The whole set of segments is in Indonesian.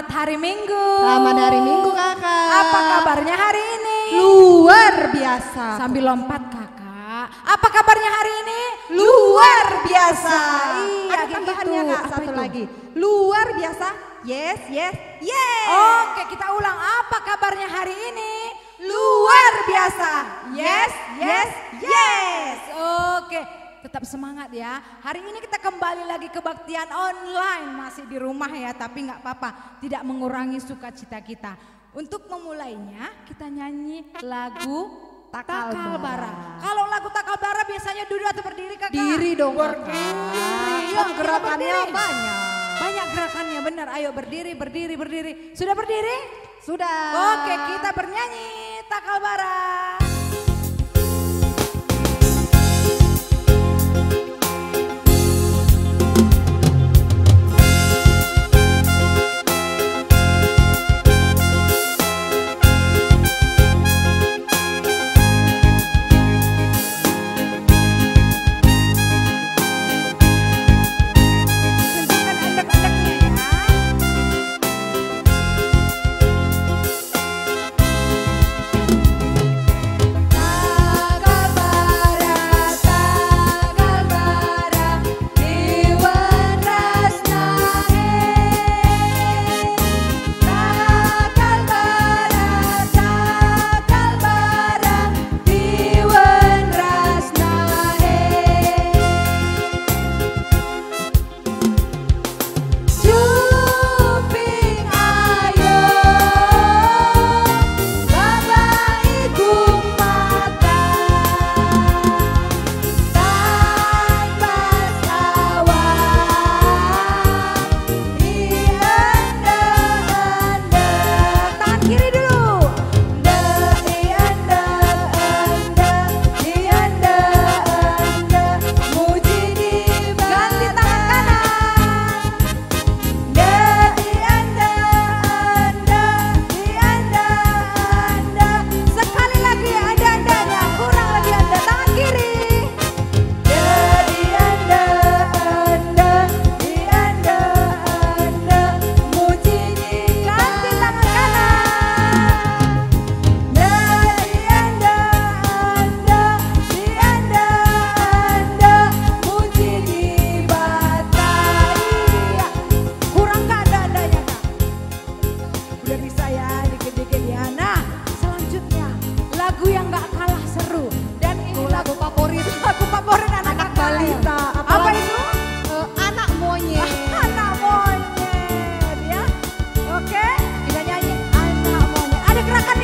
Selamat hari Minggu. Selamat hari Minggu kakak. Apa kabarnya hari ini? Luar biasa. Sambil lompat kakak. Apa kabarnya hari ini? Luar biasa. Iya, Ada tambahannya gitu. kak, Apa satu itu? lagi. Luar biasa. Yes, yes, yes. Oke, kita ulang. Apa kabarnya hari ini? Luar biasa. Yes, yes, yes. Oke, tetap semangat ya. Hari ini kita kembali lagi kebaktian online. Masih di rumah ya, tapi nggak apa-apa. Tidak mengurangi sukacita kita. Untuk memulainya, kita nyanyi lagu Takal Bara. Kalau lagu Takal Bara biasanya duduk atau berdiri kakak? Diri dong Berdiri. Kan gerakannya Berdiri. banyak. Banyak gerakannya benar. Ayo berdiri, berdiri, berdiri. Sudah berdiri? Sudah. Oke, kita bernyanyi Takal Bara.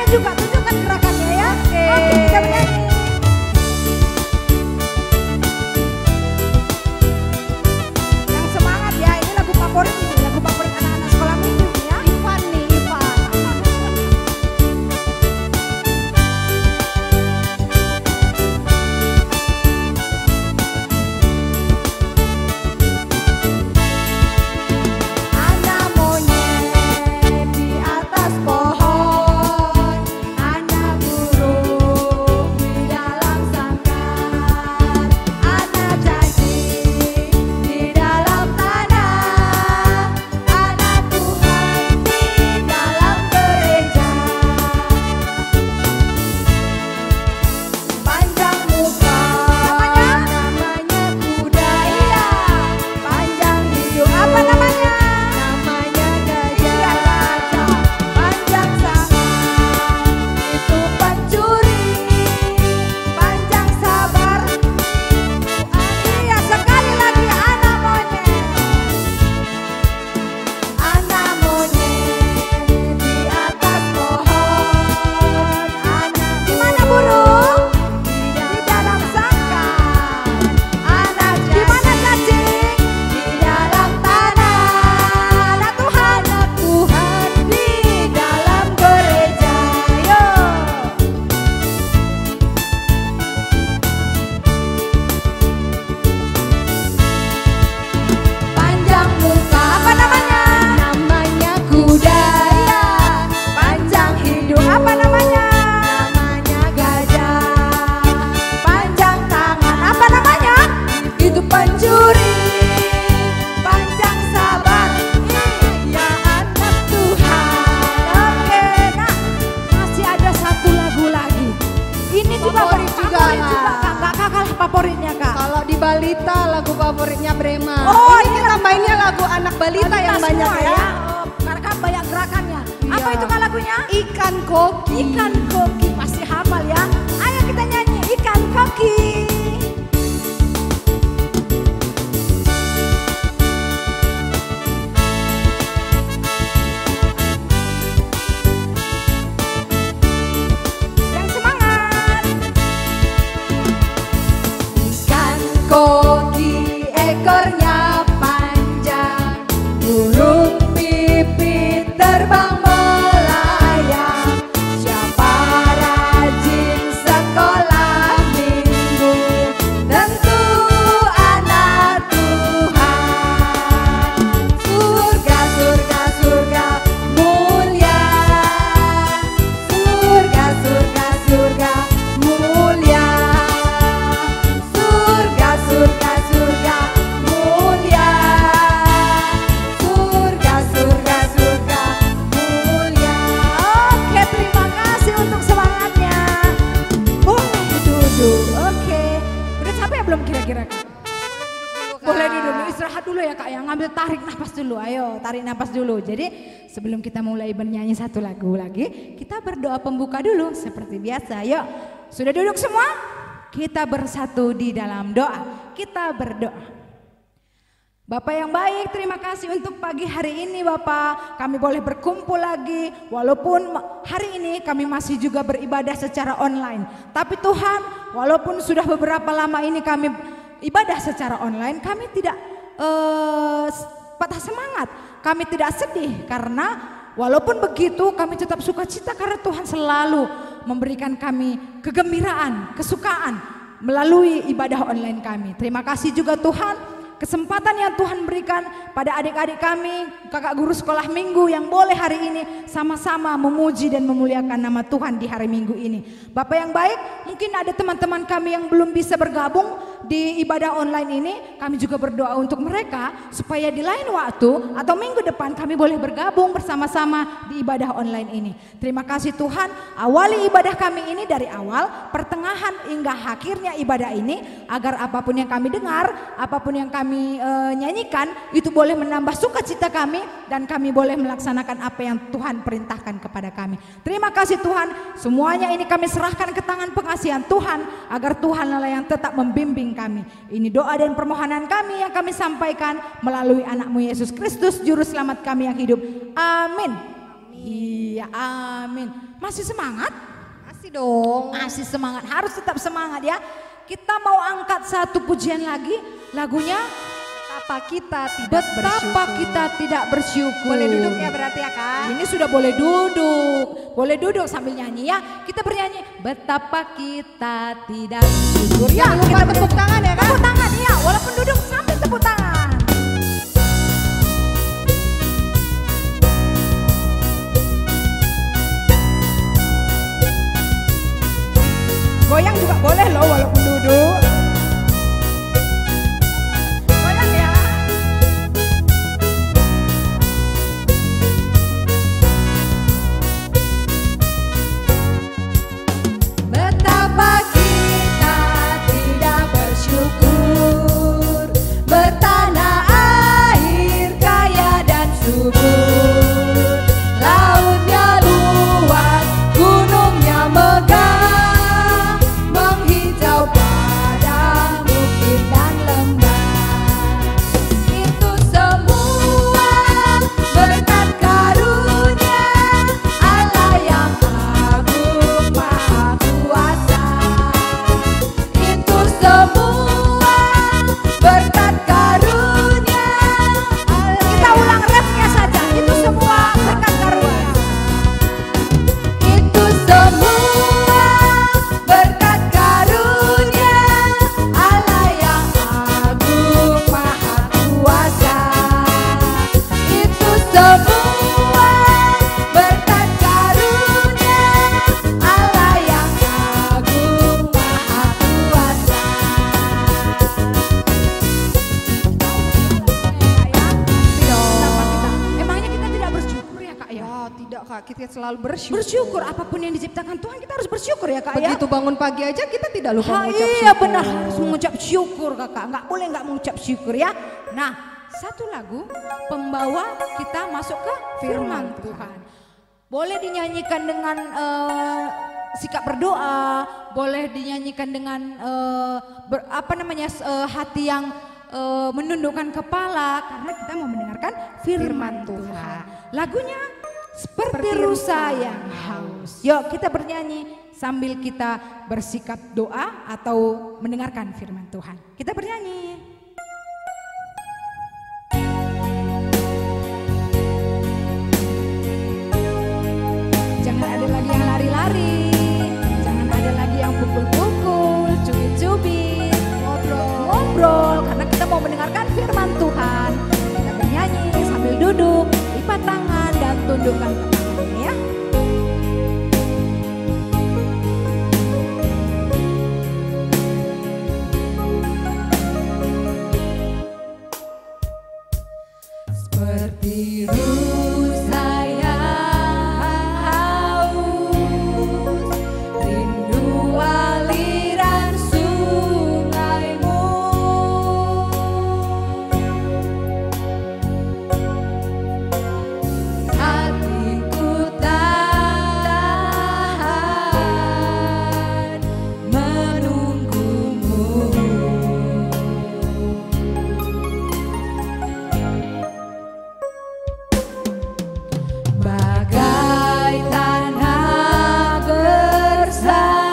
Juga tunjukkan gerakannya ya. Oke, kita bernyanyi. Yang semangat ya, ini lagu favorit anak-anak sekolah minggu ya. Ivan nih, Ivan. Anak monyet di atas pohon. favoritnya Brema. Oh, ini kita mainnya lagu anak balita yang banyak semua ya. Oh, karena kan banyak gerakannya. Iya. Apa itu kak lagunya? Ikan koki. Ikan koki, pasti hafal ya. Ayo kita nyanyi ikan koki. Yang semangat. Ikan koki ekornya panjang, burung pipit terbang melayang. Siapa rajin sekolah minggu, tentu anak Tuhan. Surga, surga, surga mulia. Surga, surga, surga mulia. Surga, surga, surga mulia. Surga, surga, surga mulia. Oke, terima kasih untuk semangatnya. Boleh duduk. Oke. Udah capek ya belum kira-kira kak? Boleh duduk, istirahat dulu ya kak ya. Ngambil tarik nafas dulu, ayo tarik nafas dulu. Jadi sebelum kita mulai bernyanyi satu lagu lagi, kita berdoa pembuka dulu seperti biasa. Yuk, sudah duduk semua? Kita bersatu di dalam doa. Kita berdoa. Bapak yang baik, terima kasih untuk pagi hari ini Bapak. Kami boleh berkumpul lagi, walaupun hari ini kami masih juga beribadah secara online. Tapi Tuhan, walaupun sudah beberapa lama ini kami ibadah secara online, kami tidak patah semangat. Kami tidak sedih karena walaupun begitu kami tetap sukacita karena Tuhan selalu memberikan kami kegembiraan, kesukaan melalui ibadah online kami. Terima kasih juga Tuhan, kesempatan yang Tuhan berikan pada adik-adik kami, kakak guru sekolah minggu yang boleh hari ini sama-sama memuji dan memuliakan nama Tuhan di hari minggu ini. Bapak yang baik, mungkin ada teman-teman kami yang belum bisa bergabung di ibadah online ini. Kami juga berdoa untuk mereka supaya di lain waktu atau minggu depan kami boleh bergabung bersama-sama di ibadah online ini. Terima kasih Tuhan, awali ibadah kami ini dari awal, pertengahan hingga akhirnya ibadah ini, agar apapun yang kami dengar, apapun yang kami nyanyikan itu boleh menambah sukacita kami dan kami boleh melaksanakan apa yang Tuhan perintahkan kepada kami. Terima kasih Tuhan, semuanya ini kami serahkan ke tangan pengasihan Tuhan agar Tuhan lah yang tetap membimbing kami. Ini doa dan permohonan kami yang kami sampaikan melalui anak-Mu Yesus Kristus juru selamat kami yang hidup. Amin. Iya, amin. Masih semangat? Masih dong. Masih semangat, harus tetap semangat ya. Kita mau angkat satu pujian lagi, lagunya Betapa kita tidak Betapa bersyukur. kita tidak bersyukur. Boleh duduk ya berarti ya kak. Ini sudah boleh duduk sambil nyanyi ya. Kita bernyanyi betapa kita tidak bersyukur. Ya, Jangan lupa kita tepuk tangan ya kak. Tepuk tangan ya, walaupun duduk sambil tepuk tangan. Goyang juga boleh loh walaupun duduk. Goyang ya. Betapa kita tidak bersyukur, bertanah air kaya dan subur, lautnya luas, gunungnya megah, menghijau padang bukit dan lembah. Itu semua berkat karunia Allah yang agung maha kuasa. Itu semua berkat karunia Allah. Kita ulang refnya saja. Itu semua berkat karunia. Itu semua berkat karunia Allah yang agung maha kuasa. Itu semua berkat karunia Allah yang agung maha kuasa. Betapa kita. Emangnya kita tidak bersyukur ya kak ya? Tidak Kak, kita selalu bersyukur. Bersyukur apapun yang diciptakan Tuhan, kita harus bersyukur ya Kak ya. Begitu bangun pagi aja kita tidak lupa mengucap syukur. Iya benar, harus mengucap syukur Kakak. Nggak boleh nggak mengucap syukur ya. Nah, satu lagu pembawa kita masuk ke firman Tuhan. Boleh dinyanyikan dengan sikap berdoa, boleh dinyanyikan dengan hati yang menundukkan kepala, karena kita mau mendengarkan firman Tuhan. Lagunya seperti rusa yang haus. Yuk kita bernyanyi sambil kita bersikap doa atau mendengarkan firman Tuhan. Kita bernyanyi. Jangan ada lagi yang lari-lari, jangan ada lagi yang pukul-pukul, cubit-cubit, ngobrol, karena kita mau mendengarkan firman Tuhan. Kita bernyanyi sambil duduk, lipat tangan dan tundukkan kepalanya ya. Seperti rusa yang haus, rindu aliran sungaimu. Hatiku tahan menunggumu. Bagai tanah gersang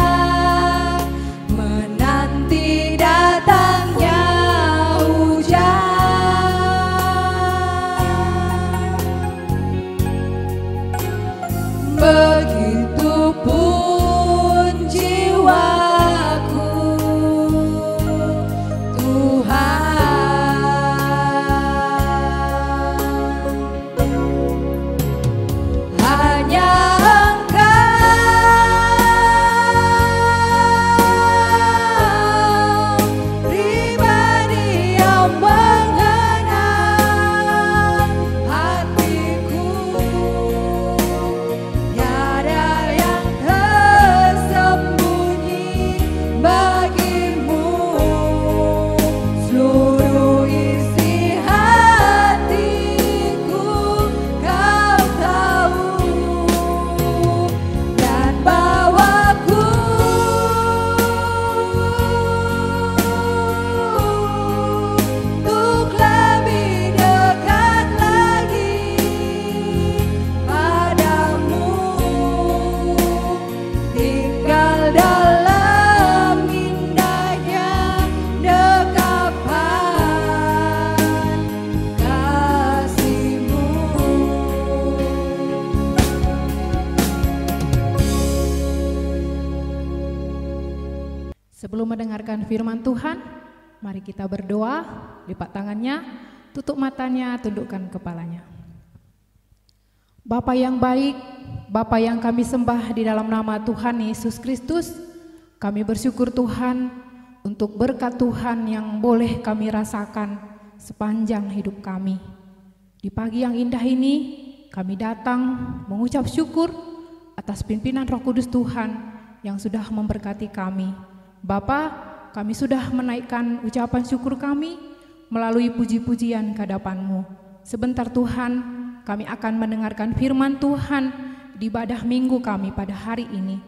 menanti datangnya hujan, begitupun jiwaku Tuhan. Hanya Engkau pribadi yang mengenal hatiku, tiada yang tersembunyi bagimu. Seluruh isi hatiku Kau tahu, dan bawaku untuk lebih dekat lagi padamu, tinggal dalam indahnya dekapan kasih-Mu. Sebelum mendengarkan firman Tuhan, mari kita berdoa, lipat tangannya, tutup matanya, tundukkan kepalanya. Bapa yang baik, Bapa yang kami sembah di dalam nama Tuhan Yesus Kristus, kami bersyukur Tuhan untuk berkat Tuhan yang boleh kami rasakan sepanjang hidup kami. Di pagi yang indah ini, kami datang mengucap syukur atas pimpinan Roh Kudus Tuhan yang sudah memberkati kami. Bapa, kami sudah menaikkan ucapan syukur kami melalui puji-pujian ke hadapan-Mu. Sebentar Tuhan, kami akan mendengarkan firman Tuhan di ibadah minggu kami pada hari ini.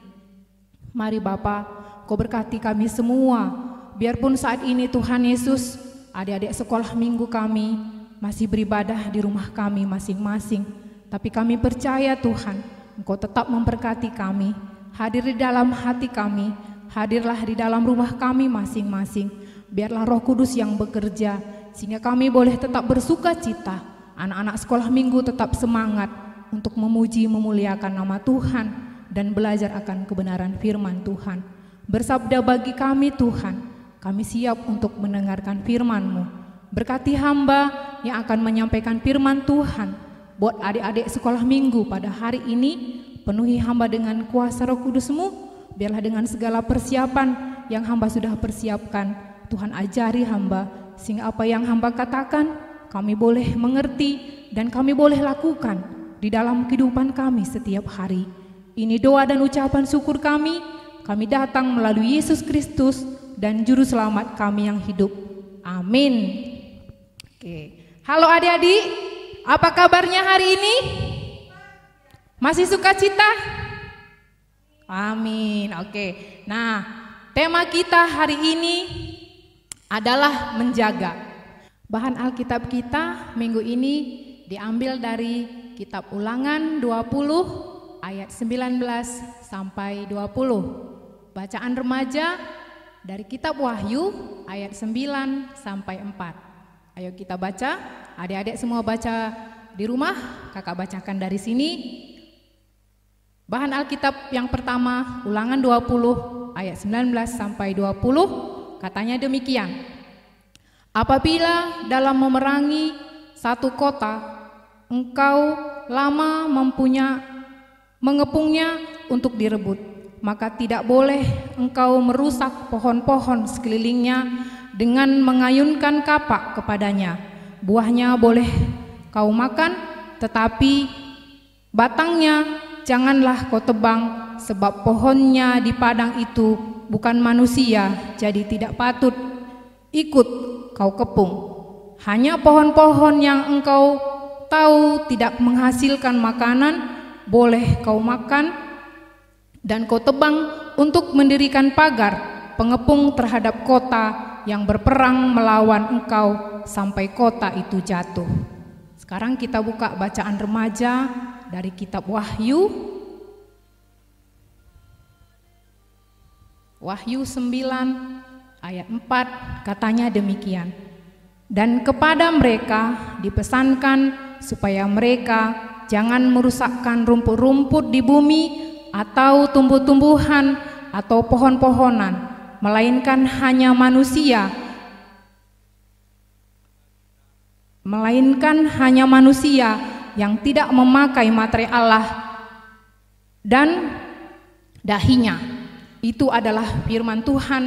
Mari Bapa, Kau berkati kami semua. Biarpun saat ini Tuhan Yesus, adik-adik sekolah minggu kami masih beribadah di rumah kami masing-masing. Tapi kami percaya Tuhan, Engkau tetap memberkati kami. Hadir di dalam hati kami, hadirlah di dalam rumah kami masing-masing. Biarlah Roh Kudus yang bekerja, sehingga kami boleh tetap bersuka cita. Anak-anak sekolah minggu tetap semangat untuk memuji memuliakan nama Tuhan dan belajar akan kebenaran firman Tuhan. Bersabda bagi kami Tuhan, kami siap untuk mendengarkan firman-Mu. Berkati hamba yang akan menyampaikan firman Tuhan buat adik-adik sekolah minggu pada hari ini. Penuhi hamba dengan kuasa Roh Kudus-Mu, biarlah dengan segala persiapan yang hamba sudah persiapkan, Tuhan ajari hamba, sehingga apa yang hamba katakan kami boleh mengerti dan kami boleh lakukan di dalam kehidupan kami setiap hari. Ini doa dan ucapan syukur kami datang melalui Yesus Kristus dan Juru Selamat kami yang hidup. Amin. Oke. Halo adik-adik, apa kabarnya hari ini? Masih sukacita? Amin. Oke. Nah, tema kita hari ini adalah menjaga. Bahan Alkitab kita minggu ini diambil dari kitab Ulangan 20 ayat 19 sampai 20. Bacaan remaja dari kitab Wahyu ayat 9 sampai 4. Ayo kita baca, adik-adik semua baca di rumah, kakak bacakan dari sini. Bahan Alkitab yang pertama, Ulangan 20 ayat 19 sampai 20, katanya demikian. Apabila dalam memerangi satu kota, engkau lama mengepungnya untuk direbut, maka tidak boleh engkau merusak pohon-pohon sekelilingnya dengan mengayunkan kapak kepadanya. Buahnya boleh kau makan, tetapi batangnya janganlah kau tebang, sebab pohonnya di padang itu bukan manusia, jadi tidak patut ikut kau kepung. Hanya pohon-pohon yang engkau tahu tidak menghasilkan makanan boleh kau makan, dan kau tebang untuk mendirikan pagar pengepung terhadap kota yang berperang melawan engkau sampai kota itu jatuh. Sekarang kita buka bacaan remaja dari kitab Wahyu. Wahyu 9 ayat 4 katanya demikian. Dan kepada mereka dipesankan supaya mereka jangan merusakkan rumput-rumput di bumi atau tumbuh-tumbuhan atau pohon-pohonan, melainkan hanya manusia yang tidak memakai materai Allah dan dahinya. Itu adalah firman Tuhan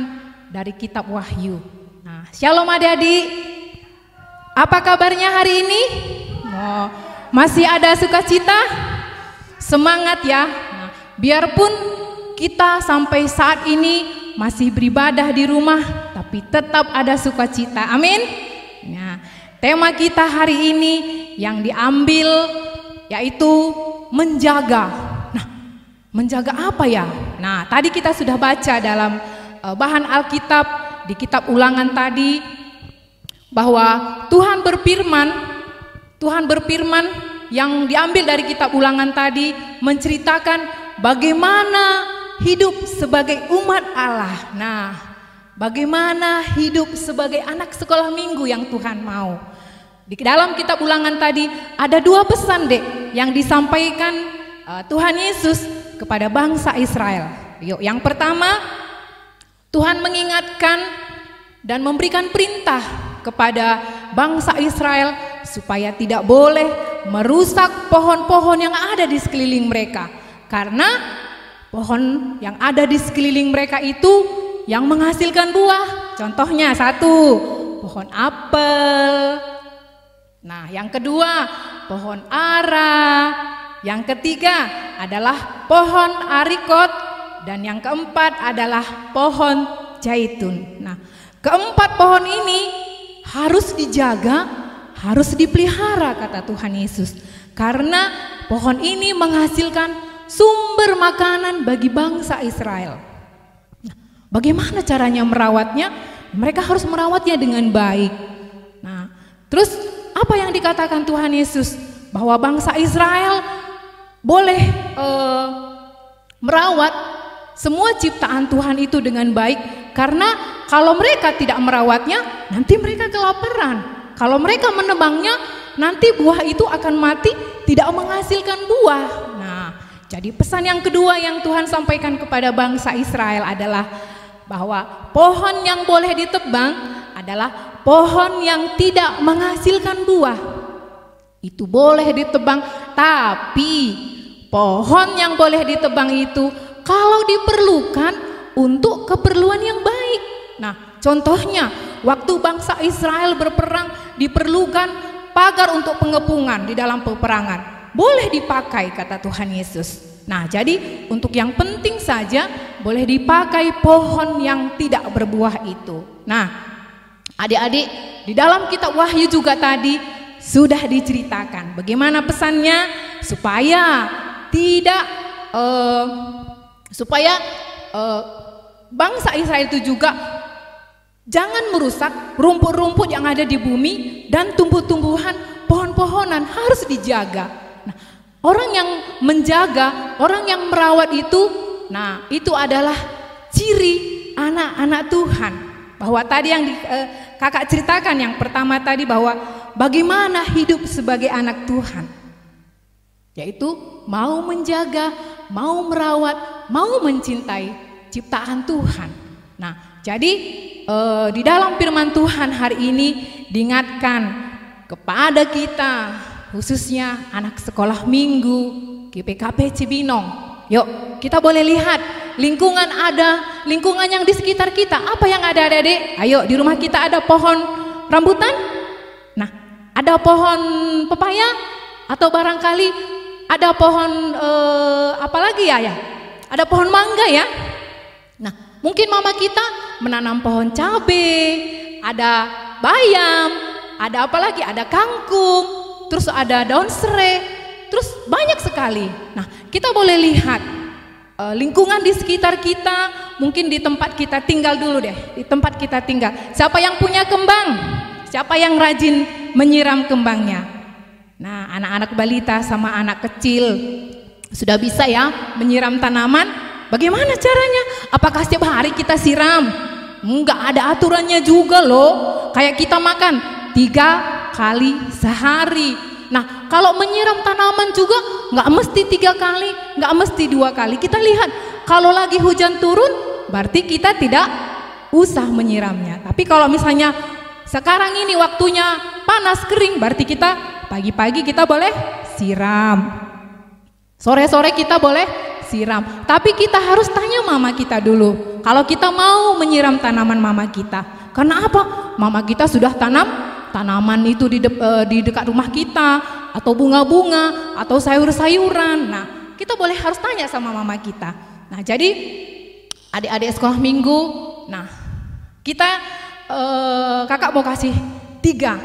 dari kitab Wahyu. Nah, shalom adik-adik. Apa kabarnya hari ini? Masih ada sukacita? Semangat ya. Nah, biarpun kita sampai saat ini masih beribadah di rumah, tapi tetap ada sukacita. Amin. Nah, tema kita hari ini yang diambil yaitu menjaga. Nah, menjaga apa ya? Nah, tadi kita sudah baca dalam bahan Alkitab di kitab Ulangan tadi bahwa Tuhan berfirman yang diambil dari kitab Ulangan tadi menceritakan bagaimana hidup sebagai umat Allah. Nah, bagaimana hidup sebagai anak sekolah minggu yang Tuhan mau. Di dalam kitab Ulangan tadi ada dua pesan yang disampaikan Tuhan Yesus kepada bangsa Israel. Yuk, yang pertama, Tuhan mengingatkan dan memberikan perintah kepada bangsa Israel supaya tidak boleh merusak pohon-pohon yang ada di sekeliling mereka, karena pohon yang ada di sekeliling mereka itu yang menghasilkan buah. Contohnya satu, pohon apel. Nah, yang kedua, pohon ara. Yang ketiga adalah pohon arikot, dan yang keempat adalah pohon zaitun. Nah, keempat pohon ini harus dijaga, harus dipelihara kata Tuhan Yesus, karena pohon ini menghasilkan sumber makanan bagi bangsa Israel. Nah, bagaimana caranya merawatnya? Mereka harus merawatnya dengan baik. Nah, terus apa yang dikatakan Tuhan Yesus? Bahwa bangsa Israel boleh merawat semua ciptaan Tuhan itu dengan baik, karena kalau mereka tidak merawatnya, nanti mereka kelaparan. Kalau mereka menebangnya, nanti buah itu akan mati, tidak menghasilkan buah. Nah, jadi pesan yang kedua yang Tuhan sampaikan kepada bangsa Israel adalah bahwa pohon yang boleh ditebang adalah pohon yang tidak menghasilkan buah. Itu boleh ditebang, tapi pohon yang boleh ditebang itu kalau diperlukan untuk keperluan yang baik. Nah, contohnya waktu bangsa Israel berperang diperlukan pagar untuk pengepungan di dalam peperangan. boleh dipakai kata Tuhan Yesus. Nah, jadi untuk yang penting saja boleh dipakai pohon yang tidak berbuah itu. Nah, adik-adik, di dalam kitab Wahyu juga tadi sudah diceritakan bagaimana pesannya supaya tidak bangsa Israel itu juga jangan merusak rumput-rumput yang ada di bumi dan tumbuh-tumbuhan, pohon-pohonan harus dijaga. Nah, orang yang menjaga, orang yang merawat itu, nah itu adalah ciri anak-anak Tuhan. Bahwa tadi yang kakak ceritakan yang pertama tadi bahwa bagaimana hidup sebagai anak Tuhan, yaitu mau menjaga, mau merawat, mau mencintai ciptaan Tuhan. Nah, jadi di dalam firman Tuhan hari ini diingatkan kepada kita, khususnya anak sekolah minggu GPKP Cibinong. Yuk, kita boleh lihat lingkungan yang di sekitar kita. Apa yang ada, adik-adik? Ayo, di rumah kita ada pohon rambutan? Nah, ada pohon pepaya? Atau barangkali ada pohon apa lagi ya? Ada pohon mangga ya? Nah, mungkin mama kita menanam pohon cabai, ada bayam, ada apa lagi? Ada kangkung, terus ada daun serai, terus banyak sekali. Nah, kita boleh lihat lingkungan di sekitar kita, mungkin di tempat kita tinggal dulu deh, di tempat kita tinggal. Siapa yang punya kembang? Siapa yang rajin menyiram kembangnya? Nah, anak-anak balita sama anak kecil sudah bisa ya menyiram tanaman. Bagaimana caranya? Apakah setiap hari kita siram? Enggak, ada aturannya juga loh. Kayak kita makan 3 kali sehari. Nah, kalau menyiram tanaman juga nggak mesti 3 kali, nggak mesti 2 kali. Kita lihat kalau lagi hujan turun, berarti kita tidak usah menyiramnya. Tapi kalau misalnya sekarang ini waktunya panas kering, berarti kita pagi-pagi kita boleh siram, sore-sore kita boleh siram. Tapi kita harus tanya mama kita dulu kalau kita mau menyiram tanaman mama kita. Karena apa? Mama kita sudah tanam tanaman itu di dekat rumah kita, atau bunga-bunga, atau sayur-sayuran. Nah, kita boleh harus tanya sama mama kita. Nah, jadi adik-adik sekolah minggu, nah kita kakak mau kasih tiga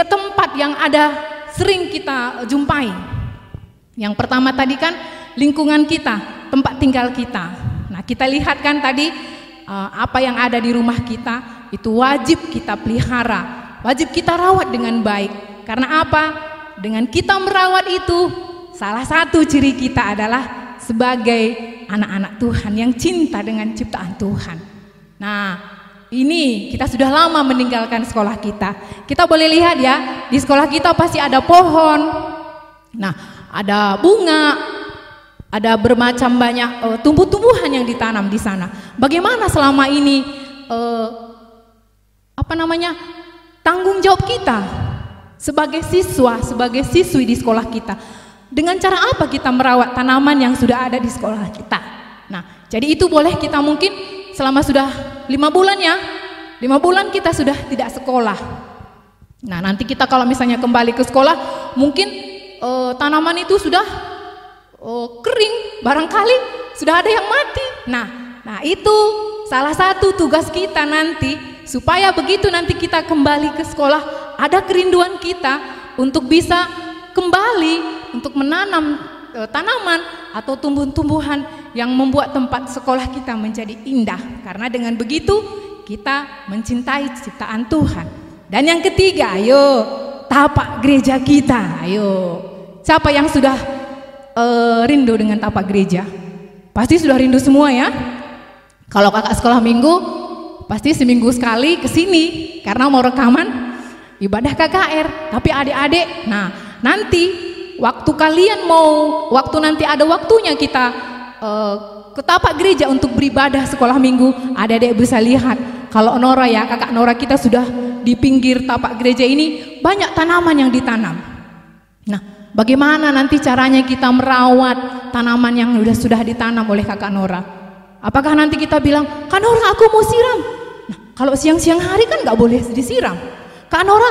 tempat yang ada sering kita jumpai. Yang pertama tadi kan lingkungan kita, tempat tinggal kita. Nah, kita lihat kan tadi apa yang ada di rumah kita itu wajib kita pelihara. Wajib kita rawat dengan baik. Karena apa? Dengan kita merawat itu, salah satu ciri kita adalah sebagai anak-anak Tuhan yang cinta dengan ciptaan Tuhan. Nah, ini kita sudah lama meninggalkan sekolah kita. Kita boleh lihat ya, di sekolah kita pasti ada pohon. Nah, ada bunga, ada bermacam banyak tumbuh-tumbuhan yang ditanam di sana. Bagaimana selama ini tanggung jawab kita sebagai siswa, sebagai siswi di sekolah kita. Dengan cara apa kita merawat tanaman yang sudah ada di sekolah kita? Nah, jadi itu boleh kita mungkin selama sudah 5 bulan ya, 5 bulan kita sudah tidak sekolah. Nah, nanti kita kalau misalnya kembali ke sekolah, mungkin tanaman itu sudah kering, barangkali sudah ada yang mati. Nah itu salah satu tugas kita nanti, supaya begitu nanti kita kembali ke sekolah, ada kerinduan kita untuk bisa kembali untuk menanam tanaman atau tumbuh-tumbuhan yang membuat tempat sekolah kita menjadi indah. Karena dengan begitu kita mencintai ciptaan Tuhan. Dan yang ketiga, ayo tapak gereja kita. Ayo, siapa yang sudah rindu dengan tapak gereja? Pasti sudah rindu semua ya. Kalau kakak sekolah minggu pasti seminggu sekali ke sini karena mau rekaman ibadah KKR. Tapi adik-adik, nah nanti waktu nanti ada waktunya kita ke tapak gereja untuk beribadah sekolah minggu, adik-adik bisa lihat kalau Nora ya, kakak Nora kita sudah di pinggir tapak gereja ini banyak tanaman yang ditanam. Nah, bagaimana nanti caranya kita merawat tanaman yang sudah ditanam oleh kakak Nora? Apakah nanti kita bilang, Kak Nora aku mau siram? Nah, kalau siang-siang hari kan nggak boleh disiram. Kak Nora,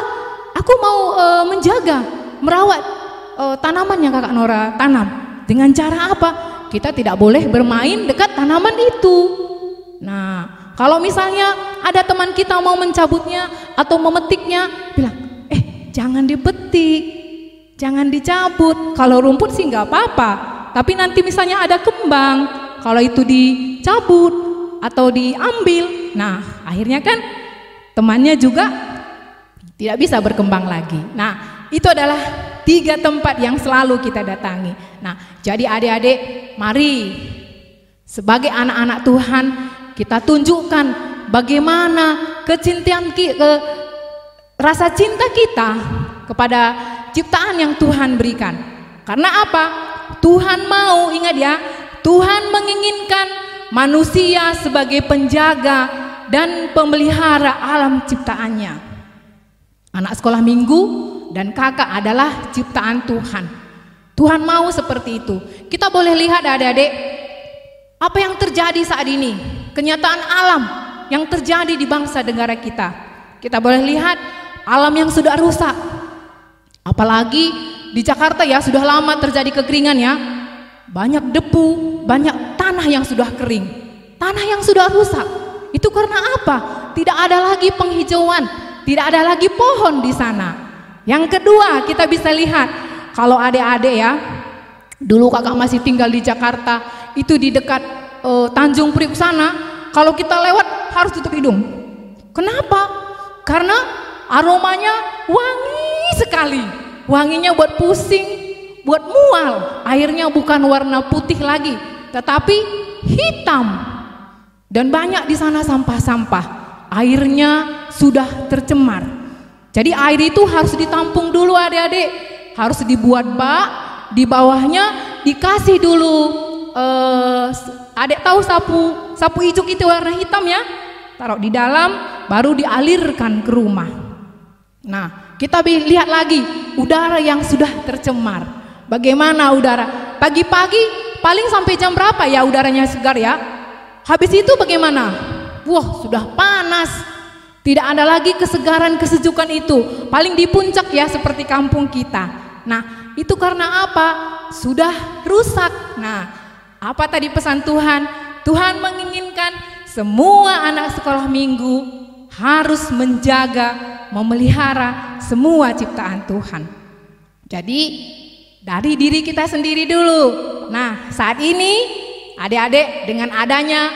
aku mau menjaga, merawat tanaman yang Kakak Nora tanam. Dengan cara apa? Kita tidak boleh bermain dekat tanaman itu. Nah, kalau misalnya ada teman kita mau mencabutnya atau memetiknya, bilang, jangan dipetik, jangan dicabut. Kalau rumput sih nggak apa-apa, tapi nanti misalnya ada kembang, kalau itu dicabut atau diambil, nah akhirnya kan temannya juga tidak bisa berkembang lagi. Nah, itu adalah 3 tempat yang selalu kita datangi. Nah, jadi adik-adik, mari sebagai anak-anak Tuhan kita tunjukkan bagaimana rasa cinta kita kepada ciptaan yang Tuhan berikan. Karena apa? Tuhan mau, ingat ya, Tuhan menginginkan manusia sebagai penjaga dan pemelihara alam ciptaannya. Anak sekolah minggu dan kakak adalah ciptaan Tuhan. Tuhan mau seperti itu. Kita boleh lihat adik-adik, apa yang terjadi saat ini, kenyataan alam yang terjadi di bangsa negara kita. Kita boleh lihat alam yang sudah rusak. Apalagi di Jakarta ya, sudah lama terjadi kekeringan ya. Banyak debu, banyak tanah yang sudah kering, tanah yang sudah rusak. Itu karena apa? Tidak ada lagi penghijauan, tidak ada lagi pohon di sana. Yang kedua, kita bisa lihat kalau adik-adik ya, dulu kakak masih tinggal di Jakarta, itu di dekat Tanjung Priuk sana, kalau kita lewat harus tutup hidung. Kenapa? Karena aromanya wangi sekali. Wanginya buat pusing, buat mual. Airnya bukan warna putih lagi, tetapi hitam. Dan banyak di sana sampah-sampah. Airnya sudah tercemar. Jadi air itu harus ditampung dulu adik-adik. Harus dibuat bak, di bawahnya dikasih dulu adik tahu sapu ijuk itu warna hitam ya, taruh di dalam baru dialirkan ke rumah. Nah, kita lihat lagi udara yang sudah tercemar. Bagaimana udara? Pagi-pagi paling sampai jam berapa ya udaranya segar ya? Habis itu bagaimana? Wah, sudah panas. Tidak ada lagi kesegaran, kesejukan itu. Paling di puncak ya, seperti kampung kita. Nah, itu karena apa? Sudah rusak. Nah, apa tadi pesan Tuhan? Tuhan menginginkan semua anak sekolah minggu harus menjaga, memelihara semua ciptaan Tuhan. Jadi dari diri kita sendiri dulu. Nah, saat ini adik-adik, dengan adanya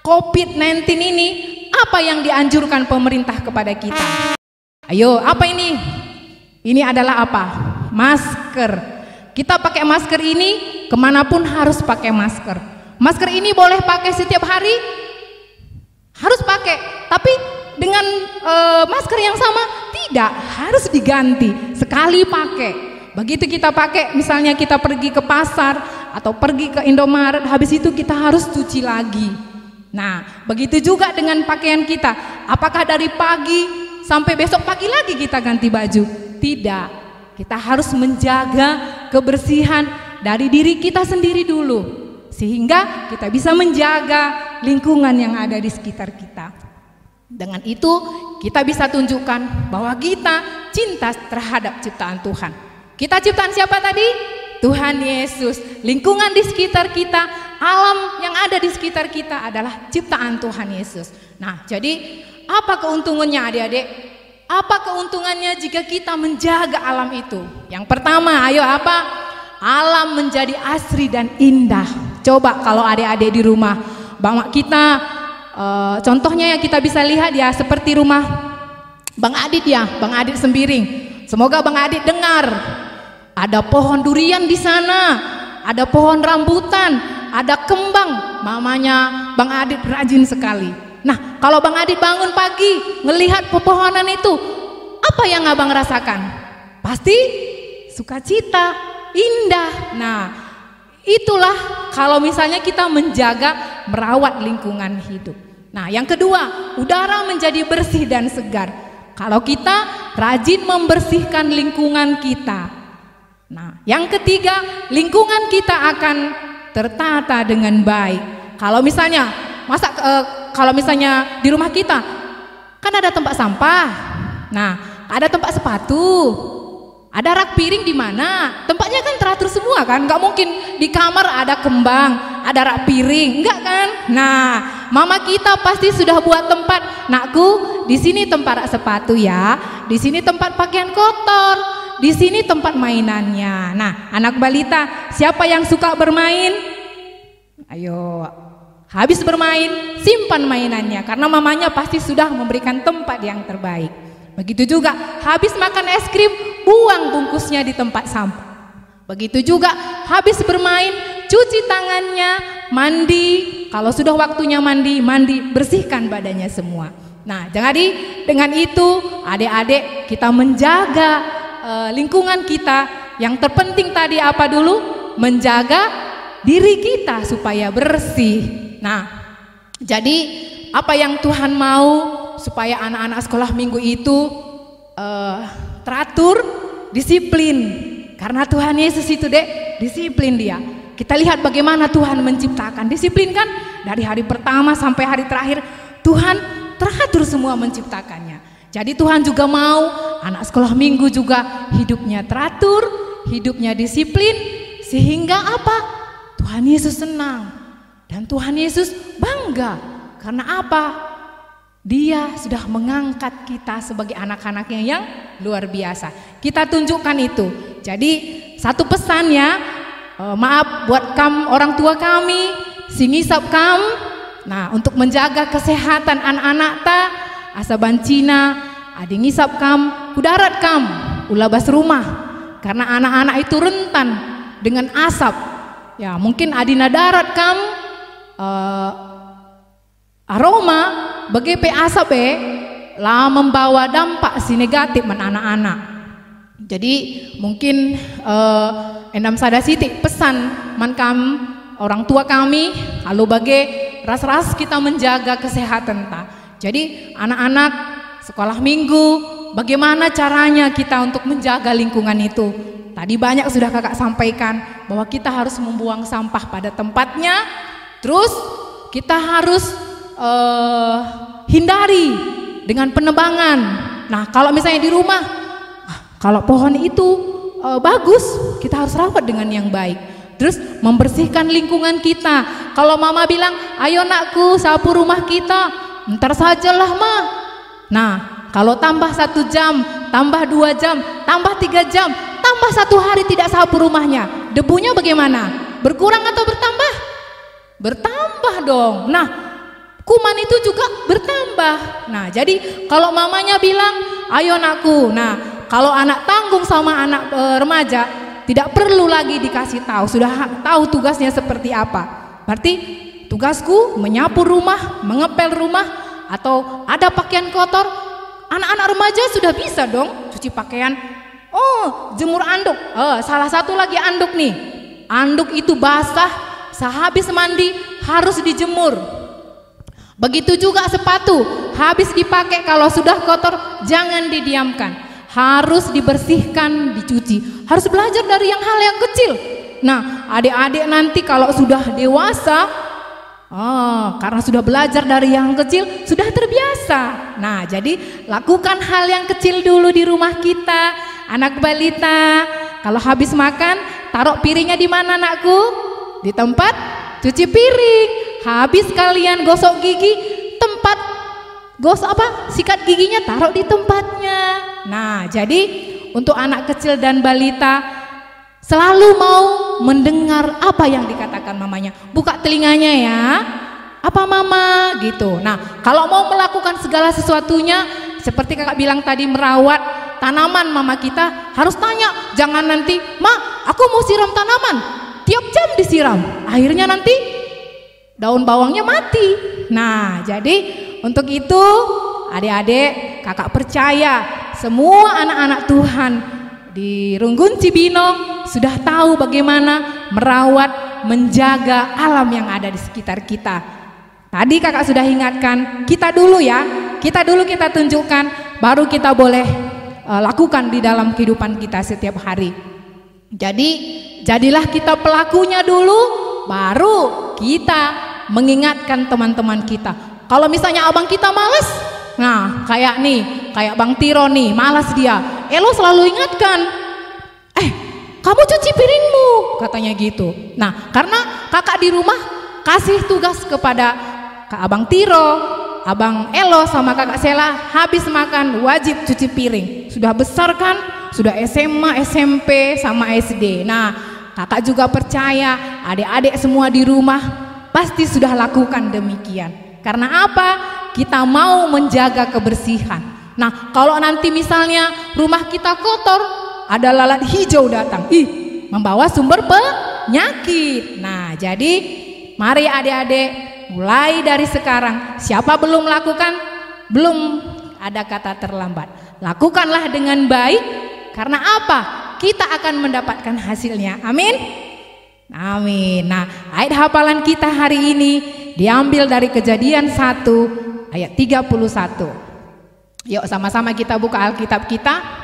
COVID-19 ini, apa yang dianjurkan pemerintah kepada kita? Ayo, apa ini? Ini adalah apa? Masker. Kita pakai masker ini kemanapun harus pakai masker. Masker ini boleh pakai setiap hari? Harus pakai. Tapi dengan masker yang sama? Tidak, harus diganti. Sekali pakai. Begitu kita pakai, misalnya kita pergi ke pasar atau pergi ke Indomaret, habis itu kita harus cuci lagi. Nah, begitu juga dengan pakaian kita. Apakah dari pagi sampai besok pagi lagi kita ganti baju? Tidak. Kita harus menjaga kebersihan dari diri kita sendiri dulu, sehingga kita bisa menjaga lingkungan yang ada di sekitar kita. Dengan itu kita bisa tunjukkan bahwa kita cinta terhadap ciptaan Tuhan. Kita ciptaan siapa tadi? Tuhan Yesus. Lingkungan di sekitar kita, alam yang ada di sekitar kita adalah ciptaan Tuhan Yesus. Nah, jadi apa keuntungannya adik-adik? Apa keuntungannya jika kita menjaga alam itu? Yang pertama, ayo apa? Alam menjadi asri dan indah. Coba kalau adik-adik di rumah, bahwa kita contohnya yang kita bisa lihat ya, seperti rumah Bang Adit ya, Bang Adit Sembiring. Semoga Bang Adit dengar. Ada pohon durian di sana, ada pohon rambutan, ada kembang. Mamanya Bang Adit rajin sekali. Nah, kalau Bang Adit bangun pagi ngelihat pepohonan itu, apa yang Abang rasakan? Pasti sukacita, indah. Nah, itulah kalau misalnya kita menjaga, merawat lingkungan hidup. Nah, yang kedua, udara menjadi bersih dan segar. Kalau kita rajin membersihkan lingkungan kita. Nah, yang ketiga, lingkungan kita akan tertata dengan baik. Kalau misalnya kalau misalnya di rumah kita kan ada tempat sampah, nah ada tempat sepatu, Ada rak piring di mana? Tempatnya kan teratur semua kan? Nggak mungkin di kamar ada kembang, ada rak piring, enggak kan? Nah, mama kita pasti sudah buat tempat. Nakku, di sini tempat rak sepatu ya. Di sini tempat pakaian kotor. Di sini tempat mainannya. Nah, anak balita, siapa yang suka bermain? Ayo, habis bermain, simpan mainannya karena mamanya pasti sudah memberikan tempat yang terbaik. Begitu juga habis makan es krim, buang bungkusnya di tempat sampah. Begitu juga habis bermain, cuci tangannya, mandi. Kalau sudah waktunya mandi, bersihkan badannya semua. Nah, jadi dengan itu adik-adik kita menjaga lingkungan kita. Yang terpenting tadi apa dulu? Menjaga diri kita supaya bersih. Nah, jadi apa yang Tuhan mau supaya anak-anak sekolah minggu itu teratur, disiplin. Karena Tuhan Yesus itu disiplin dia. Kita lihat bagaimana Tuhan menciptakan. Disiplin kan? Dari hari pertama sampai hari terakhir Tuhan teratur semua menciptakannya. Jadi Tuhan juga mau anak sekolah minggu juga hidupnya teratur, hidupnya disiplin, sehingga apa? Tuhan Yesus senang dan Tuhan Yesus bangga. Karena apa? Dia sudah mengangkat kita sebagai anak-anaknya yang luar biasa. Kita tunjukkan itu. Jadi satu pesan ya, maaf buat orang tua kami, singisap kam. Nah, untuk menjaga kesehatan anak-anak ta, asa bancina, adi ngisap kam, kudarat kam, ulabas rumah. Karena anak-anak itu rentan dengan asap. Ya, mungkin adina darat kam, aroma begitu asap lah membawa dampak si negatif man anak-anak. Jadi mungkin endam sada sitik pesan man orang tua kami lalu bagi ras-ras kita menjaga kesehatan ta. Jadi anak-anak sekolah minggu bagaimana caranya kita untuk menjaga lingkungan itu. Tadi banyak sudah kakak sampaikan bahwa kita harus membuang sampah pada tempatnya. Terus kita harus hindari dengan penebangan. Nah, kalau misalnya di rumah, kalau pohon itu bagus, kita harus rawat dengan yang baik. Terus membersihkan lingkungan kita. Kalau mama bilang, ayo nakku sapu rumah kita, ntar sajalah ma. Nah, kalau tambah 1 jam, tambah 2 jam, tambah 3 jam, tambah 1 hari tidak sapu rumahnya, debunya bagaimana? Berkurang atau bertambah? Bertambah dong. Nah, kuman itu juga bertambah. Nah, jadi kalau mamanya bilang, ayo nakku. Nah, kalau anak tanggung sama anak remaja, tidak perlu lagi dikasih tahu, sudah tahu tugasnya seperti apa. Berarti tugasku menyapu rumah, mengepel rumah, atau ada pakaian kotor, anak-anak remaja sudah bisa dong cuci pakaian. Oh, jemur anduk. Salah satu lagi anduk nih. Anduk itu basah, sehabis mandi harus dijemur. Begitu juga sepatu, habis dipakai kalau sudah kotor jangan didiamkan, harus dibersihkan, dicuci. Harus belajar dari hal yang kecil. Nah, adik-adik nanti kalau sudah dewasa, karena sudah belajar dari yang kecil, sudah terbiasa. Nah, jadi lakukan hal yang kecil dulu di rumah kita, anak balita. Kalau habis makan, taruh piringnya di mana, nakku? Di tempat cuci piring. Habis kalian gosok gigi, tempat sikat giginya taruh di tempatnya. Nah, jadi untuk anak kecil dan balita selalu mau mendengar apa yang dikatakan mamanya. Buka telinganya ya. Apa mama gitu. Nah, kalau mau melakukan segala sesuatunya seperti kakak bilang tadi, merawat tanaman mama kita harus tanya. Jangan nanti, "Ma, aku mau siram tanaman." Tiap jam disiram. Akhirnya nanti daun bawangnya mati. Nah, jadi untuk itu adik-adik, kakak percaya semua anak-anak Tuhan di Runggun Cibinong sudah tahu bagaimana merawat, menjaga alam yang ada di sekitar kita. Tadi kakak sudah ingatkan, kita dulu kita tunjukkan, baru kita boleh lakukan di dalam kehidupan kita setiap hari. Jadi jadilah kita pelakunya dulu, baru kita mengingatkan teman-teman kita. Kalau misalnya abang kita malas, nah kayak Bang Tiro nih, malas dia. Lo selalu ingatkan, kamu cuci piringmu, katanya gitu. Nah, karena kakak di rumah kasih tugas kepada Kak Abang Tiro, Abang Elo sama Kakak Sela, habis makan wajib cuci piring. Sudah besar kan? Sudah SMA, SMP sama SD. Nah, kakak juga percaya adik-adik semua di rumah pasti sudah lakukan demikian. Karena apa? Kita mau menjaga kebersihan. Nah, kalau nanti misalnya rumah kita kotor, ada lalat hijau datang, membawa sumber penyakit. Nah, jadi mari adik-adik, mulai dari sekarang, siapa belum lakukan, belum ada kata terlambat. Lakukanlah dengan baik, karena apa? Kita akan mendapatkan hasilnya. Amin. Amin. Nah, ayat hafalan kita hari ini diambil dari Kejadian 1 ayat 31. Yuk sama-sama kita buka Alkitab kita.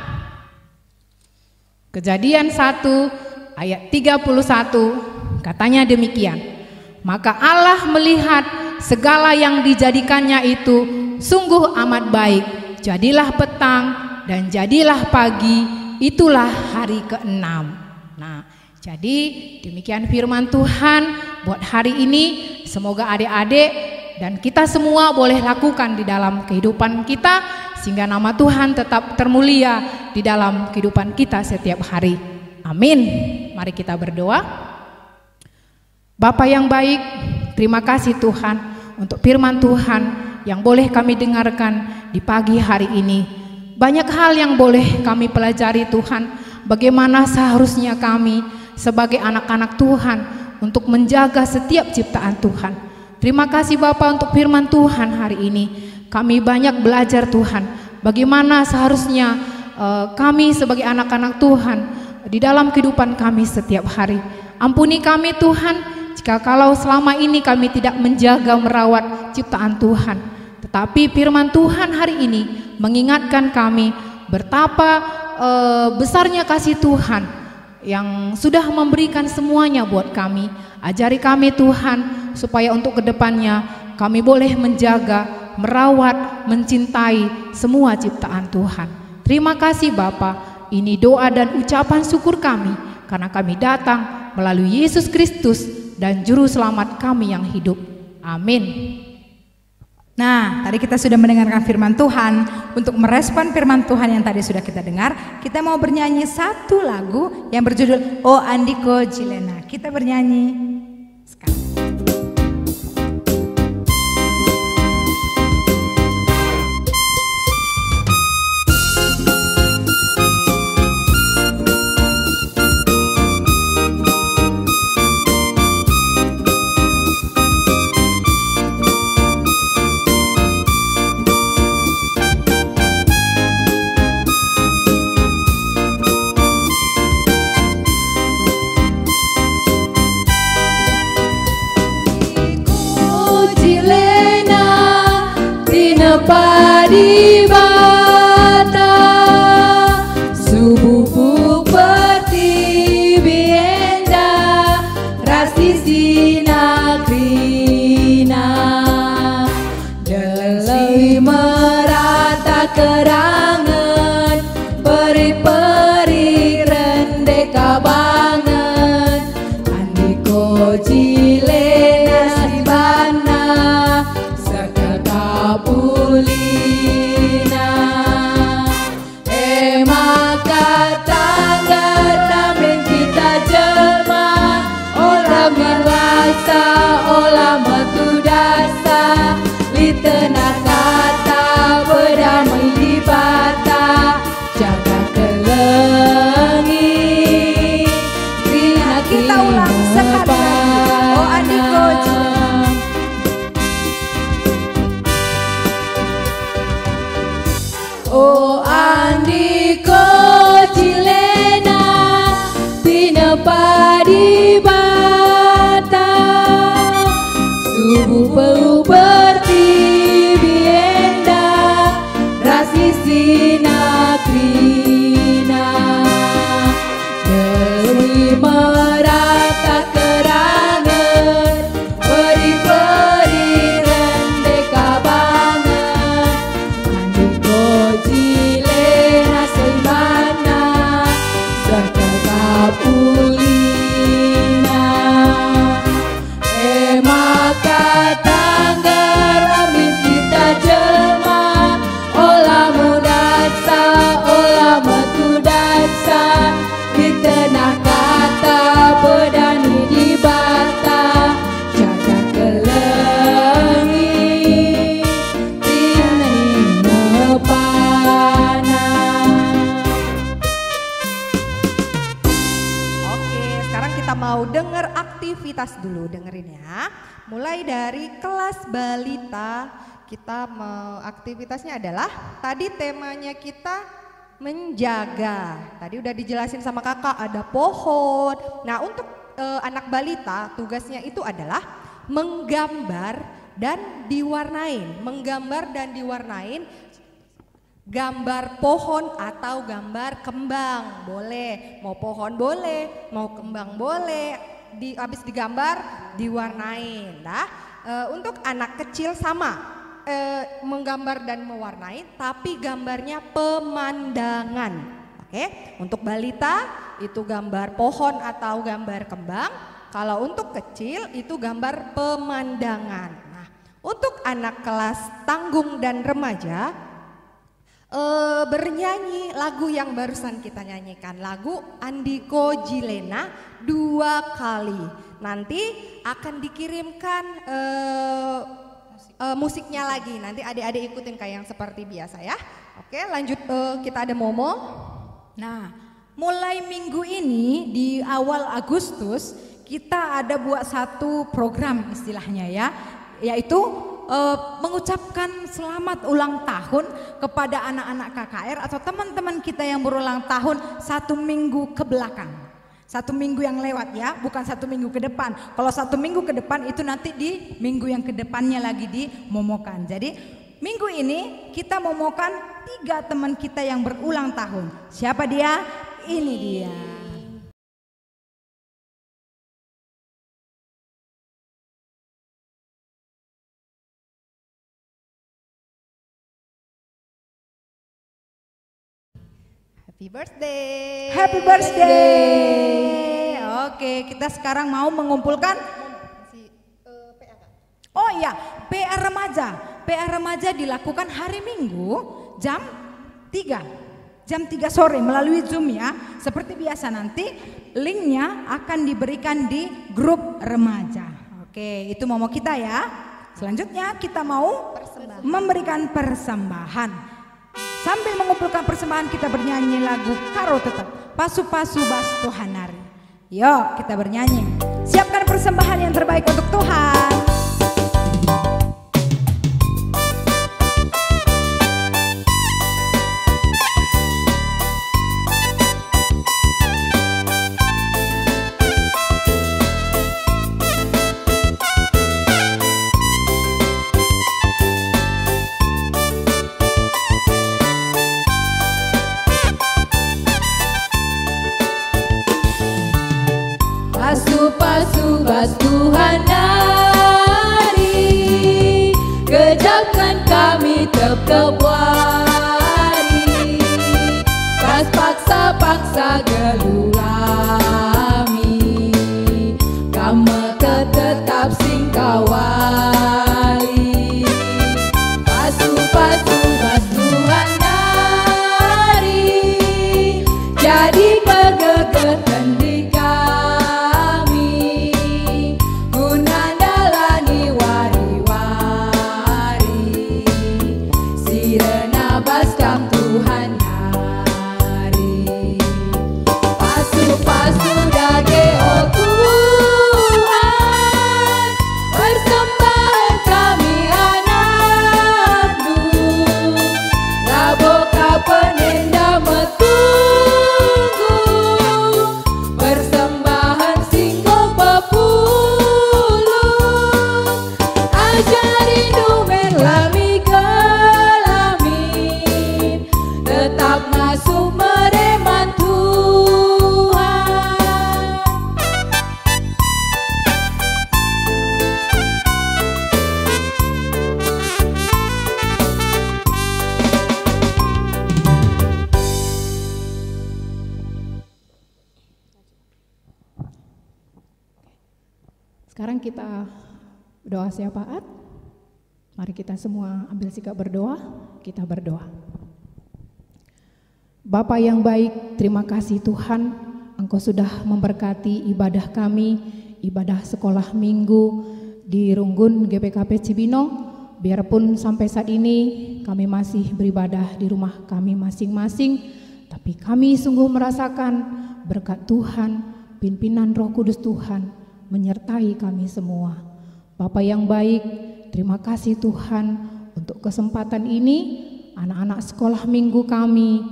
Kejadian 1 ayat 31, katanya demikian. Maka Allah melihat segala yang dijadikannya itu sungguh amat baik. Jadilah petang dan jadilah pagi, itulah hari ke-6. Nah, jadi demikian firman Tuhan buat hari ini. Semoga adik-adik dan kita semua boleh lakukan di dalam kehidupan kita, sehingga nama Tuhan tetap termulia di dalam kehidupan kita setiap hari. Amin. Mari kita berdoa. Bapa yang baik, terima kasih Tuhan untuk firman Tuhan yang boleh kami dengarkan di pagi hari ini. Banyak hal yang boleh kami pelajari Tuhan, bagaimana seharusnya kami sebagai anak-anak Tuhan untuk menjaga setiap ciptaan Tuhan. Terima kasih Bapa untuk firman Tuhan hari ini. Kami banyak belajar Tuhan, bagaimana seharusnya kami sebagai anak-anak Tuhan di dalam kehidupan kami setiap hari. Ampuni kami Tuhan, jika kalau selama ini kami tidak menjaga merawat ciptaan Tuhan. Tetapi firman Tuhan hari ini mengingatkan kami betapa besarnya kasih Tuhan yang sudah memberikan semuanya buat kami. Ajari kami Tuhan, supaya untuk kedepannya kami boleh menjaga, merawat, mencintai semua ciptaan Tuhan. Terima kasih Bapa. Ini doa dan ucapan syukur kami, karena kami datang melalui Yesus Kristus dan Juru Selamat kami yang hidup. Amin. Nah, tadi kita sudah mendengarkan firman Tuhan. Untuk merespon firman Tuhan yang tadi sudah kita dengar, kita mau bernyanyi satu lagu yang berjudul O Andiko Jilena. Kita bernyanyi sekarang. Padi bata subuh peti bienda rasi sina krina delai merata kerangan peri-peri rende kabangan andiko jilena sibana sakal kapuli olah metu dasa litena kata berdamai di bata jaga kelengi kita ulang sekali beraktivitas dulu, dengerin ya. Mulai dari kelas balita, kita aktivitasnya adalah tadi temanya kita menjaga. Tadi udah dijelasin sama kakak, ada pohon. Nah, untuk anak balita tugasnya itu adalah menggambar dan diwarnain. Menggambar dan diwarnain gambar pohon atau gambar kembang, boleh. Mau pohon boleh, mau kembang boleh. Habis digambar, diwarnain. Nah, untuk anak kecil sama, menggambar dan mewarnai, tapi gambarnya pemandangan. Oke, untuk balita itu gambar pohon atau gambar kembang. Kalau untuk kecil itu gambar pemandangan. Nah, untuk anak kelas tanggung dan remaja, bernyanyi lagu yang barusan kita nyanyikan, lagu Andiko Jilena 2 kali. Nanti akan dikirimkan musiknya lagi. Nanti adik-adik ikutin kayak yang seperti biasa ya. Oke, lanjut, kita ada Momo. Nah, mulai minggu ini di awal Agustus kita ada buat satu program istilahnya ya, yaitu mengucapkan selamat ulang tahun kepada anak-anak KKR atau teman-teman kita yang berulang tahun 1 minggu ke belakang. 1 minggu yang lewat ya, bukan 1 minggu ke depan. Kalau 1 minggu ke depan itu nanti di minggu yang ke depannya lagi dimomokan. Jadi minggu ini kita momokan 3 teman kita yang berulang tahun. Siapa dia? Ini dia. Happy birthday. Happy birthday. Oke, kita sekarang mau mengumpulkan oh iya, PA remaja. PA remaja dilakukan hari Minggu jam 3 sore melalui Zoom ya. Seperti biasa nanti linknya akan diberikan di grup remaja. Oke, itu momo kita ya. Selanjutnya kita mau memberikan persembahan. Sambil mengumpulkan persembahan kita bernyanyi lagu Karo Tetap, Pasu-pasu bas Tuhanari. Yuk kita bernyanyi. Siapkan persembahan yang terbaik untuk Tuhan. Pasu-pasu bas Tuhanari, kejapkan kami terkewari, pas paksa-paksa gelurami, kamu tetap singkawali. Pasu-pasu bas Tuhanari, jadi kegegeten di Sekarang kita doa syafaat. Mari kita semua ambil sikap berdoa, kita berdoa. Bapa yang baik, terima kasih Tuhan, Engkau sudah memberkati ibadah kami, ibadah sekolah minggu di Runggun GPKP Cibinong. Biarpun sampai saat ini kami masih beribadah di rumah kami masing-masing, tapi kami sungguh merasakan berkat Tuhan, pimpinan Roh Kudus Tuhan menyertai kami semua. Bapa yang baik, terima kasih Tuhan untuk kesempatan ini. Anak-anak sekolah minggu kami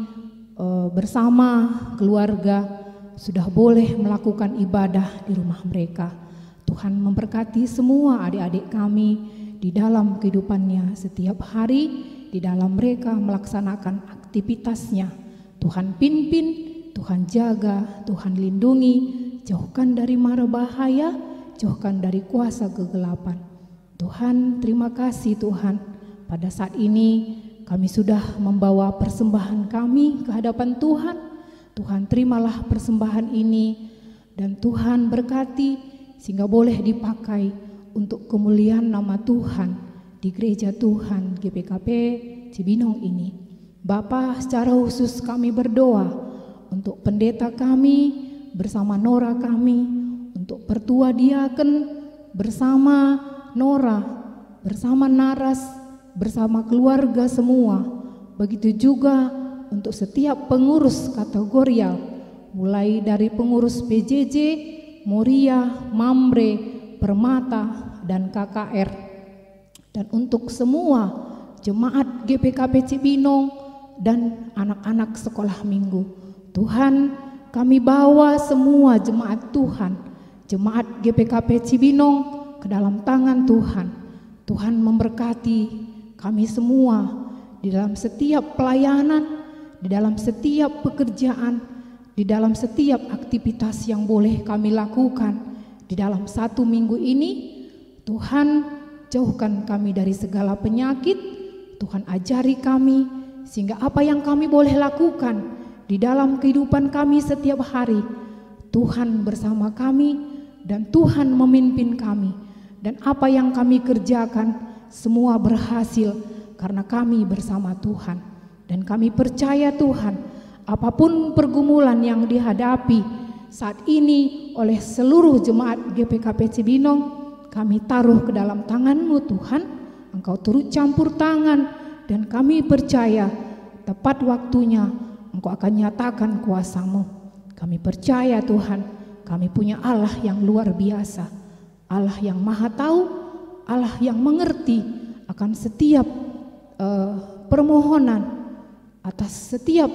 bersama keluarga sudah boleh melakukan ibadah di rumah mereka. Tuhan memberkati semua adik-adik kami di dalam kehidupannya setiap hari, di dalam mereka melaksanakan aktivitasnya. Tuhan pimpin, Tuhan jaga, Tuhan lindungi, jauhkan dari mara bahaya, jauhkan dari kuasa kegelapan. Tuhan, terima kasih Tuhan. Pada saat ini kami sudah membawa persembahan kami ke hadapan Tuhan. Tuhan, terimalah persembahan ini dan Tuhan berkati sehingga boleh dipakai untuk kemuliaan nama Tuhan di gereja Tuhan GPKP Cibinong ini. Bapa, secara khusus kami berdoa untuk pendeta kami bersama Nora kami, untuk pertua diaken bersama Nora, bersama Naras, bersama keluarga semua. Begitu juga untuk setiap pengurus kategorial, mulai dari pengurus PJJ, Moria, Mamre, Permata, dan KKR. Dan untuk semua jemaat GPKP Cibinong dan anak-anak sekolah minggu, Tuhan, kami bawa semua jemaat Tuhan, jemaat GPKP Cibinong ke dalam tangan Tuhan. Tuhan memberkati kami semua di dalam setiap pelayanan, di dalam setiap pekerjaan, di dalam setiap aktivitas yang boleh kami lakukan di dalam 1 minggu ini. Tuhan, jauhkan kami dari segala penyakit. Tuhan, ajari kami sehingga apa yang kami boleh lakukan di dalam kehidupan kami setiap hari, Tuhan bersama kami dan Tuhan memimpin kami. Dan apa yang kami kerjakan semua berhasil karena kami bersama Tuhan. Dan kami percaya Tuhan, apapun pergumulan yang dihadapi saat ini oleh seluruh jemaat GPKP Cibinong, kami taruh ke dalam tangan-Mu Tuhan. Engkau turut campur tangan dan kami percaya tepat waktunya Engkau akan nyatakan kuasa-Mu. Kami percaya Tuhan, kami punya Allah yang luar biasa, Allah yang maha tahu, Allah yang mengerti akan setiap permohonan, atas setiap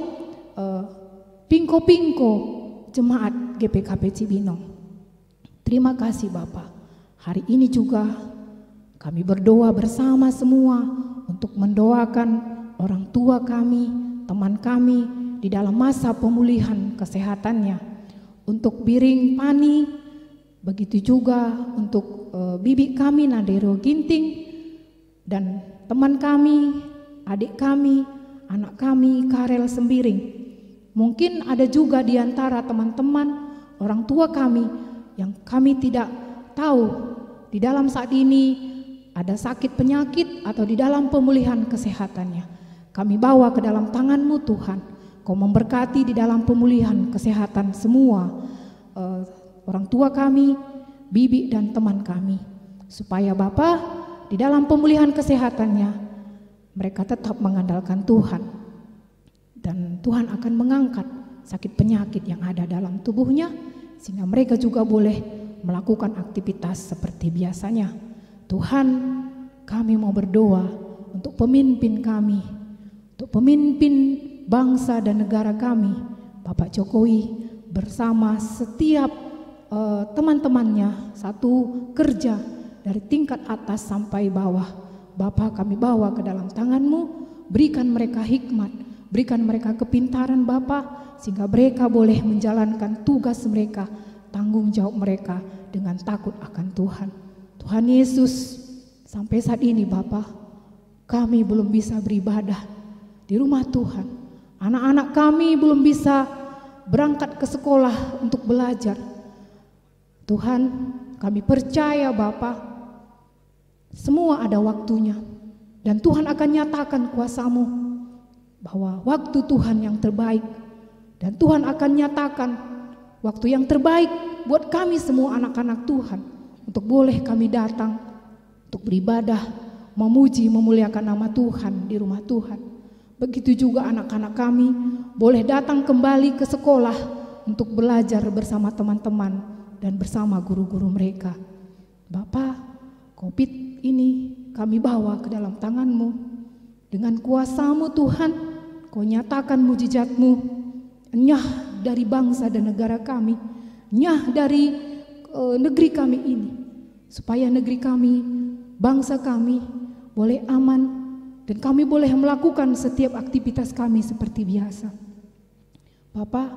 pingko-pingko jemaat GPKP Cibinong. Terima kasih Bapak. Hari ini juga kami berdoa bersama semua untuk mendoakan orang tua kami, teman kami di dalam masa pemulihan kesehatannya. Untuk Biring Pani, begitu juga untuk bibi kami Nadero Ginting dan teman kami, adik kami, anak kami Karel Sembiring. Mungkin ada juga di antara teman-teman orang tua kami yang kami tidak tahu di dalam saat ini ada sakit penyakit atau di dalam pemulihan kesehatannya. Kami bawa ke dalam tangan-Mu Tuhan. Kau memberkati di dalam pemulihan kesehatan semua orang tua kami, bibi dan teman kami. Supaya Bapa di dalam pemulihan kesehatannya mereka tetap mengandalkan Tuhan. Dan Tuhan akan mengangkat sakit penyakit yang ada dalam tubuhnya sehingga mereka juga boleh melakukan aktivitas seperti biasanya. Tuhan, kami mau berdoa untuk pemimpin kami, untuk pemimpin bangsa dan negara kami, Bapak Jokowi bersama setiap teman-temannya, satu kerja dari tingkat atas sampai bawah. Bapak, kami bawa ke dalam tangan-Mu, berikan mereka hikmat, berikan mereka kepintaran Bapak, sehingga mereka boleh menjalankan tugas mereka, tanggung jawab mereka dengan takut akan Tuhan. Tuhan Yesus, sampai saat ini Bapak, kami belum bisa beribadah di rumah Tuhan. Anak-anak kami belum bisa berangkat ke sekolah untuk belajar. Tuhan, kami percaya Bapa, semua ada waktunya. Dan Tuhan akan nyatakan kuasa-Mu bahwa waktu Tuhan yang terbaik. Dan Tuhan akan nyatakan waktu yang terbaik buat kami semua anak-anak Tuhan. Untuk boleh kami datang untuk beribadah, memuji, memuliakan nama Tuhan di rumah Tuhan. Begitu juga anak-anak kami boleh datang kembali ke sekolah untuk belajar bersama teman-teman dan bersama guru-guru mereka. Bapa, COVID ini kami bawa ke dalam tangan-Mu. Dengan kuasa-Mu Tuhan, Kau nyatakan mujizat-Mu, nyah dari bangsa dan negara kami, nyah dari negeri kami ini, supaya negeri kami, bangsa kami boleh aman dan kami boleh melakukan setiap aktivitas kami seperti biasa. Bapak,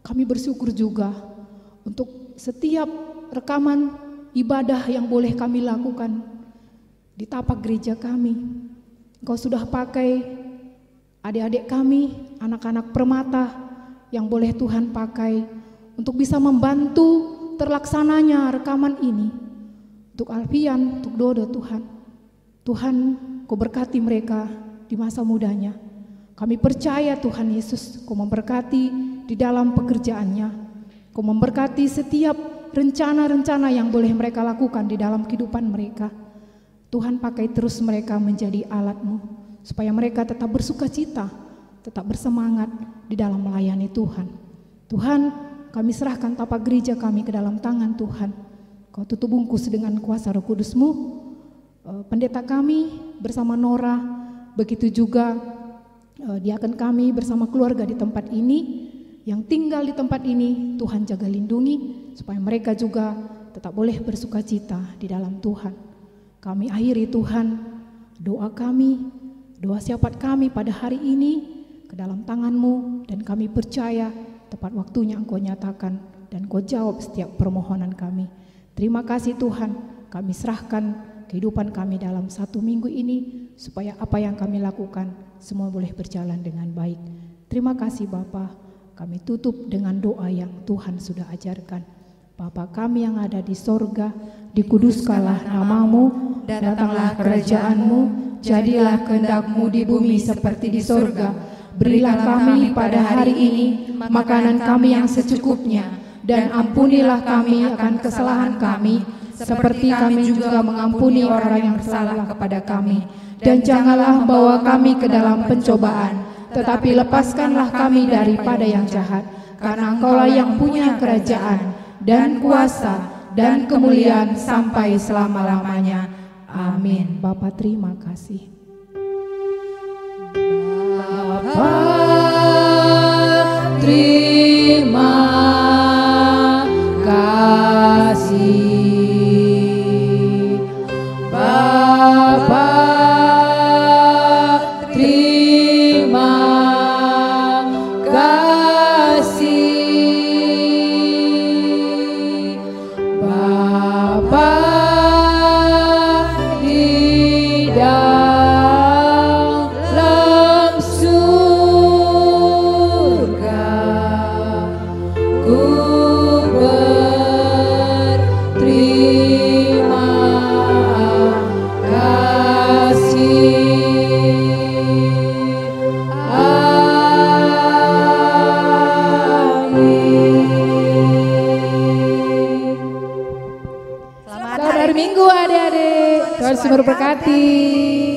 kami bersyukur juga untuk setiap rekaman ibadah yang boleh kami lakukan di tapak gereja kami. Engkau sudah pakai adik-adik kami, anak-anak permata yang boleh Tuhan pakai untuk bisa membantu terlaksananya rekaman ini. Untuk Alfian, untuk Dodo Tuhan. Tuhan, Kau berkati mereka di masa mudanya. Kami percaya Tuhan Yesus, Kau memberkati di dalam pekerjaannya. Kau memberkati setiap rencana-rencana yang boleh mereka lakukan di dalam kehidupan mereka. Tuhan pakai terus mereka menjadi alat-Mu, supaya mereka tetap bersuka cita, tetap bersemangat di dalam melayani Tuhan. Tuhan, kami serahkan tapak gereja kami ke dalam tangan Tuhan. Kau tutup bungkus dengan kuasa Roh Kudus-Mu. Pendeta kami bersama Nora, begitu juga diaken kami bersama keluarga di tempat ini, yang tinggal di tempat ini, Tuhan jaga lindungi, supaya mereka juga tetap boleh bersuka cita di dalam Tuhan. Kami akhiri Tuhan, doa kami, doa syafaat kami pada hari ini ke dalam tangan-Mu, dan kami percaya tepat waktunya Engkau nyatakan dan Engkau jawab setiap permohonan kami. Terima kasih Tuhan, kami serahkan kehidupan kami dalam 1 minggu ini, supaya apa yang kami lakukan semua boleh berjalan dengan baik. Terima kasih Bapa, kami tutup dengan doa yang Tuhan sudah ajarkan. Bapa kami yang ada di sorga, dikuduskanlah nama-Mu, datanglah kerajaan-Mu, jadilah kehendak-Mu di bumi seperti di sorga. Berilah kami pada hari ini makanan kami yang secukupnya, dan ampunilah kami akan kesalahan kami, seperti kami juga mengampuni orang yang bersalah kepada kami. Dan janganlah bawa kami ke dalam pencobaan, tetapi lepaskanlah kami daripada yang jahat. Karena Engkaulah yang punya kerajaan dan kuasa dan kemuliaan sampai selama-lamanya. Amin. Bapa, terima kasih. Bapa, terima kasih. Bapa, terima kasih. Bapa di dalam surga, ku berterima kasih. Selamat hari Minggu adik-adik. Tuhan memberkati.